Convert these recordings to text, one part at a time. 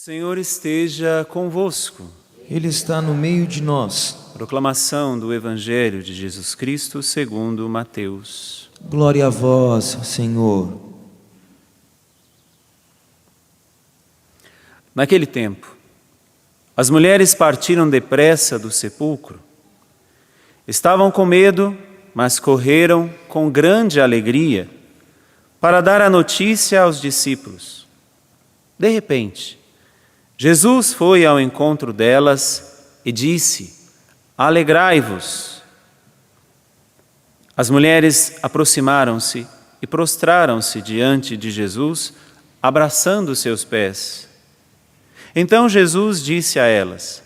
Senhor esteja convosco. Ele está no meio de nós. Proclamação do Evangelho de Jesus Cristo segundo Mateus. Glória a vós, Senhor. Naquele tempo, as mulheres partiram depressa do sepulcro. Estavam com medo, mas correram com grande alegria para dar a notícia aos discípulos. De repente, Jesus foi ao encontro delas e disse: Alegrai-vos. As mulheres aproximaram-se e prostraram-se diante de Jesus, abraçando seus pés. Então Jesus disse a elas: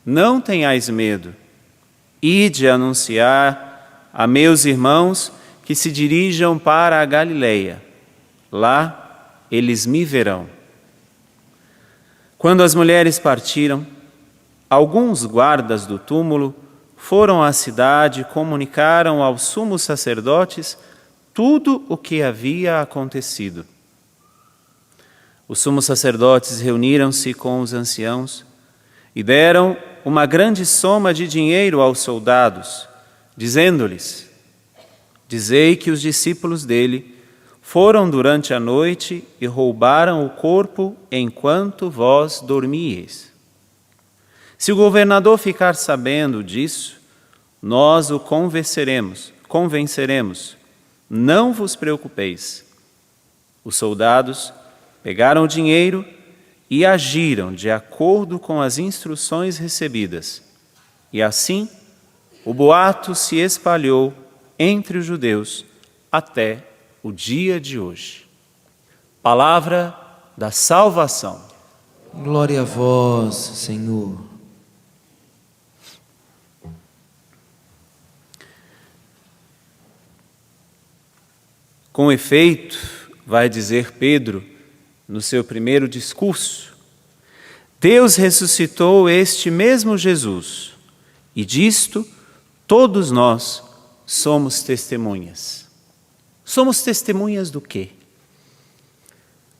Não tenhais medo, ide anunciar a meus irmãos que se dirijam para a Galileia. Lá eles me verão. Quando as mulheres partiram, alguns guardas do túmulo foram à cidade e comunicaram aos sumos sacerdotes tudo o que havia acontecido. Os sumos sacerdotes reuniram-se com os anciãos e deram uma grande soma de dinheiro aos soldados, dizendo-lhes: Dizei que os discípulos dele foram durante a noite e roubaram o corpo enquanto vós dormíeis. Se o governador ficar sabendo disso, nós o convenceremos. Não vos preocupeis. Os soldados pegaram o dinheiro e agiram de acordo com as instruções recebidas. E assim, o boato se espalhou entre os judeus até o dia de hoje. Palavra da salvação. Glória a vós, Senhor. Com efeito, vai dizer Pedro no seu primeiro discurso, Deus ressuscitou este mesmo Jesus, e disto todos nós somos testemunhas. Somos testemunhas do quê?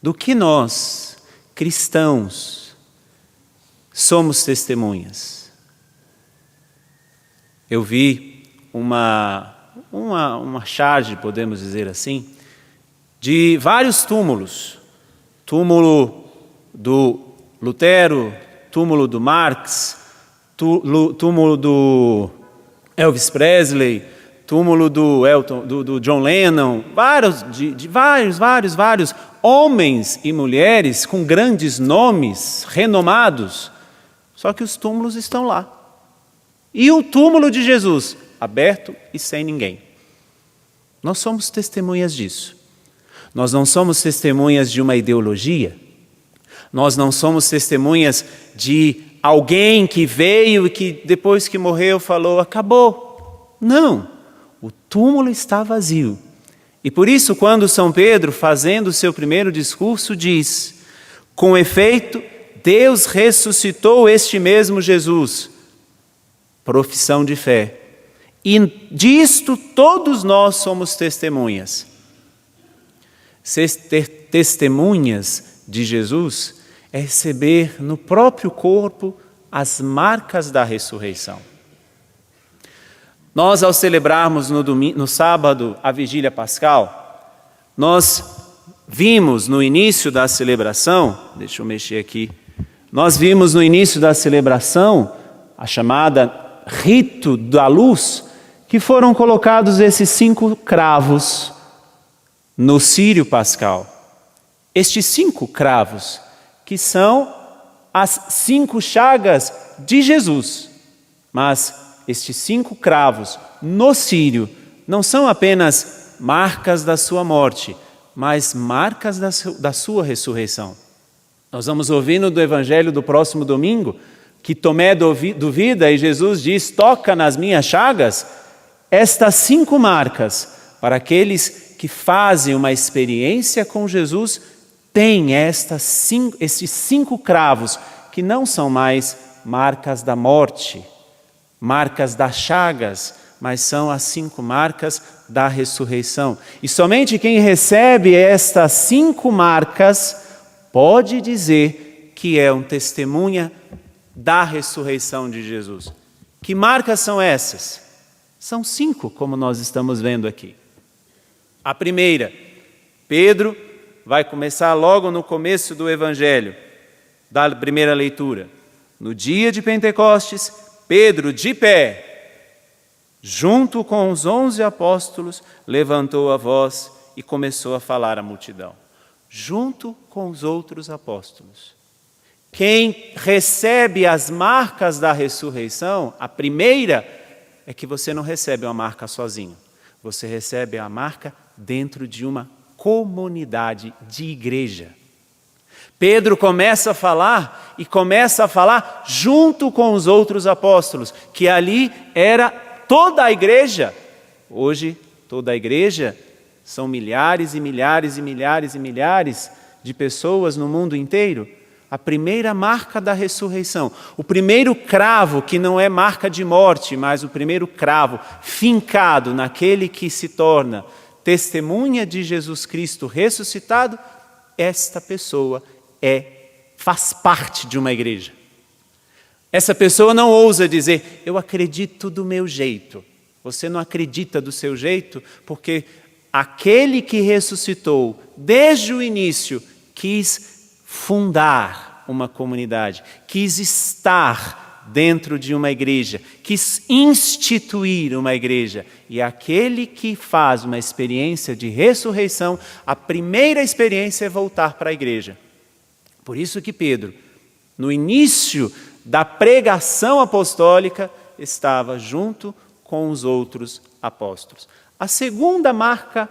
Do que nós, cristãos, somos testemunhas. Eu vi uma charge, podemos dizer assim, de vários túmulos. Túmulo do Lutero, túmulo do Marx, túmulo do Elvis Presley, túmulo do John Lennon, vários homens e mulheres com grandes nomes, renomados, só que os túmulos estão lá. E o túmulo de Jesus, aberto e sem ninguém. Nós somos testemunhas disso. Nós não somos testemunhas de uma ideologia. Nós não somos testemunhas de alguém que veio e que depois que morreu falou, acabou. Não. O túmulo está vazio. E por isso, quando São Pedro, fazendo o seu primeiro discurso, diz: Com efeito, Deus ressuscitou este mesmo Jesus. Profissão de fé. E disto todos nós somos testemunhas. Ser testemunhas de Jesus é receber no próprio corpo as marcas da ressurreição. Nós, ao celebrarmos no sábado a vigília pascal, nós vimos no início da celebração, deixa eu mexer aqui, nós vimos no início da celebração a chamada rito da luz, que foram colocados esses 5 cravos no círio pascal. Estes 5 cravos, que são as 5 chagas de Jesus, mas estes 5 cravos no círio não são apenas marcas da sua morte, mas marcas da sua ressurreição. Nós vamos ouvindo do Evangelho do próximo domingo que Tomé duvida e Jesus diz: toca nas minhas chagas. Estas 5 marcas, para aqueles que fazem uma experiência com Jesus, têm estes 5 cravos, que não são mais marcas da morte, marcas das chagas, mas são as 5 marcas da ressurreição. E somente quem recebe estas 5 marcas pode dizer que é um testemunha da ressurreição de Jesus. Que marcas são essas? São 5, como nós estamos vendo aqui. A primeira, Pedro vai começar logo no começo do Evangelho, da primeira leitura. No dia de Pentecostes, Pedro, de pé, junto com os 11 apóstolos, levantou a voz e começou a falar à multidão. Junto com os outros apóstolos. Quem recebe as marcas da ressurreição, a primeira é que você não recebe uma marca sozinho. Você recebe a marca dentro de uma comunidade de igreja. Pedro começa a falar e começa a falar junto com os outros apóstolos, que ali era toda a igreja. Hoje, toda a igreja são milhares e milhares e milhares e milhares de pessoas no mundo inteiro. A primeira marca da ressurreição, o primeiro cravo, que não é marca de morte, mas o primeiro cravo fincado naquele que se torna testemunha de Jesus Cristo ressuscitado, esta pessoa faz parte de uma igreja. Essa pessoa não ousa dizer, eu acredito do meu jeito. Você não acredita do seu jeito, porque aquele que ressuscitou desde o início quis fundar uma comunidade, quis estar dentro de uma igreja, quis instituir uma igreja. E aquele que faz uma experiência de ressurreição, a primeira experiência é voltar para a igreja. Por isso que Pedro, no início da pregação apostólica, estava junto com os outros apóstolos. A segunda marca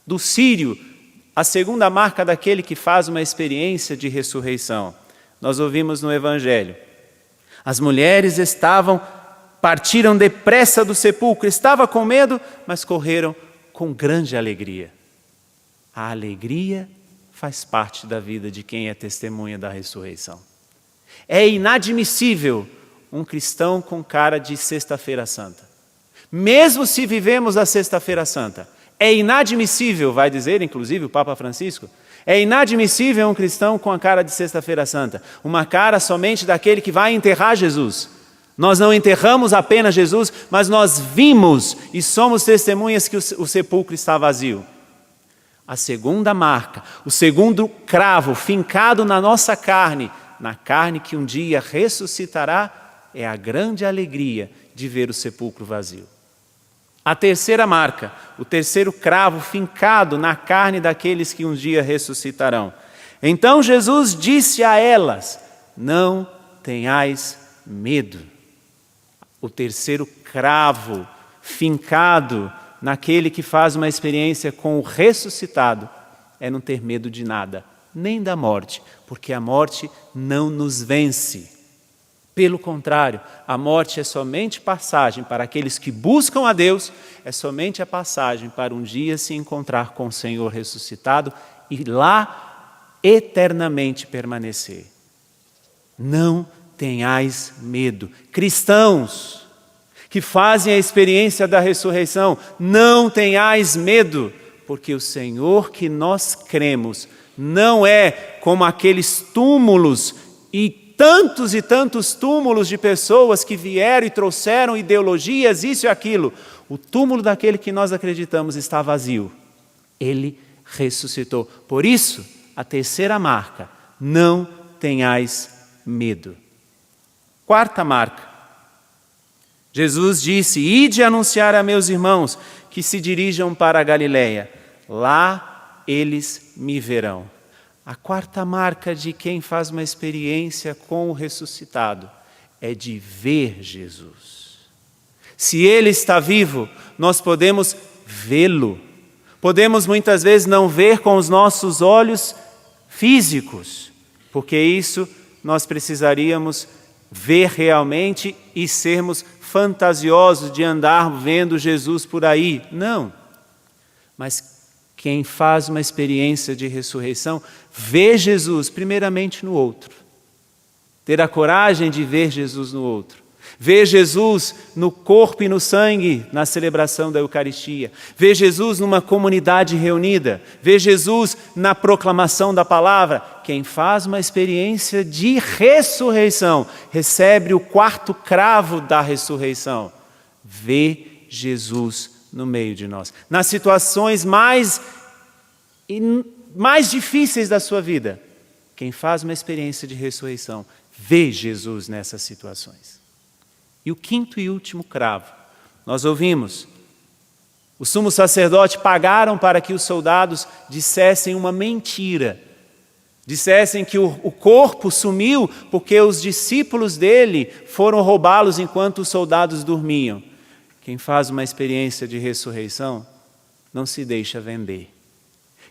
do Sírio, a segunda marca daquele que faz uma experiência de ressurreição, nós ouvimos no Evangelho. As mulheres partiram depressa do sepulcro, estavam com medo, mas correram com grande alegria. A alegria faz parte da vida de quem é testemunha da ressurreição. É inadmissível um cristão com cara de Sexta-feira Santa. Mesmo se vivemos a Sexta-feira Santa, é inadmissível, vai dizer inclusive o Papa Francisco, é inadmissível um cristão com a cara de Sexta-feira Santa, uma cara somente daquele que vai enterrar Jesus. Nós não enterramos apenas Jesus, mas nós vimos e somos testemunhas que o sepulcro está vazio. A segunda marca, o segundo cravo fincado na nossa carne, na carne que um dia ressuscitará, é a grande alegria de ver o sepulcro vazio. A terceira marca, o terceiro cravo fincado na carne daqueles que um dia ressuscitarão. Então Jesus disse a elas, não tenhais medo. O terceiro cravo fincado naquele que faz uma experiência com o ressuscitado é não ter medo de nada, nem da morte, porque a morte não nos vence. Pelo contrário, a morte é somente passagem para aqueles que buscam a Deus, é somente a passagem para um dia se encontrar com o Senhor ressuscitado e lá eternamente permanecer. Não tenhais medo. Cristãos que fazem a experiência da ressurreição, não tenhais medo, porque o Senhor que nós cremos não é como aqueles túmulos e tantos túmulos de pessoas que vieram e trouxeram ideologias, isso e aquilo. O túmulo daquele que nós acreditamos está vazio. Ele ressuscitou. Por isso, a terceira marca, não tenhais medo. Quarta marca, Jesus disse, ide anunciar a meus irmãos que se dirijam para a Galileia. Lá eles me verão. A quarta marca de quem faz uma experiência com o ressuscitado é de ver Jesus. Se Ele está vivo, nós podemos vê-lo. Podemos muitas vezes não ver com os nossos olhos físicos, porque isso nós precisaríamos ver realmente e sermos fantasiosos de andar vendo Jesus por aí. Não. Mas quem faz uma experiência de ressurreição, vê Jesus primeiramente no outro. Ter a coragem de ver Jesus no outro. Ver Jesus no corpo e no sangue na celebração da Eucaristia. Ver Jesus numa comunidade reunida. Ver Jesus na proclamação da palavra. Quem faz uma experiência de ressurreição recebe o quarto cravo da ressurreição. Ver Jesus no meio de nós. Nas situações mais difíceis da sua vida, quem faz uma experiência de ressurreição vê Jesus nessas situações. E o quinto e último cravo, nós ouvimos, o sumo sacerdote pagaram para que os soldados dissessem uma mentira, dissessem que o corpo sumiu porque os discípulos dele foram roubá-los enquanto os soldados dormiam. Quem faz uma experiência de ressurreição não se deixa vender.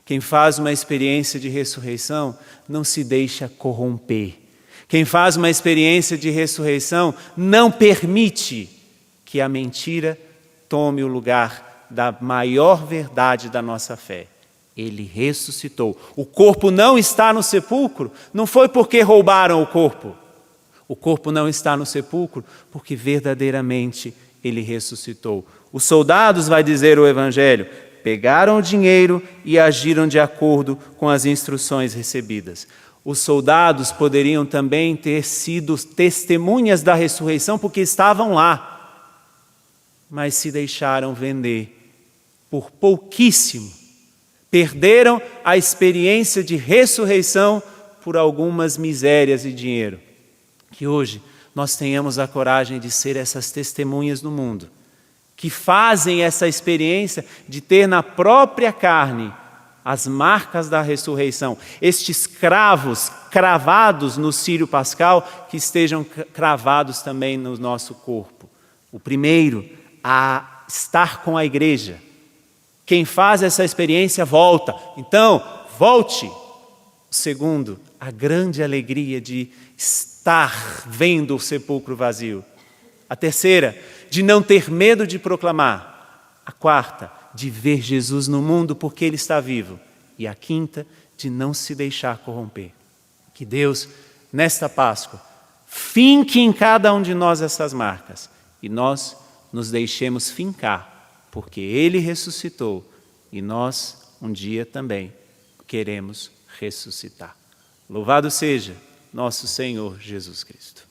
Quem faz uma experiência de ressurreição não se deixa corromper. Quem faz uma experiência de ressurreição não permite que a mentira tome o lugar da maior verdade da nossa fé. Ele ressuscitou. O corpo não está no sepulcro, não foi porque roubaram o corpo. O corpo não está no sepulcro porque verdadeiramente ele ressuscitou. Os soldados, vai dizer o Evangelho, pegaram o dinheiro e agiram de acordo com as instruções recebidas. Os soldados poderiam também ter sido testemunhas da ressurreição porque estavam lá, mas se deixaram vender por pouquíssimo. Perderam a experiência de ressurreição por algumas misérias e dinheiro. Que hoje nós tenhamos a coragem de ser essas testemunhas no mundo, que fazem essa experiência de ter na própria carne as marcas da ressurreição. Estes cravos cravados no círio pascal, que estejam cravados também no nosso corpo. O primeiro, a estar com a igreja. Quem faz essa experiência volta. Então, volte. O segundo, a grande alegria de estar vendo o sepulcro vazio. A terceira, de não ter medo de proclamar. A quarta, de ver Jesus no mundo porque Ele está vivo. E a quinta, de não se deixar corromper. Que Deus, nesta Páscoa, finque em cada um de nós essas marcas. E nós nos deixemos fincar, porque Ele ressuscitou. E nós, um dia também, queremos ressuscitar. Louvado seja nosso Senhor Jesus Cristo.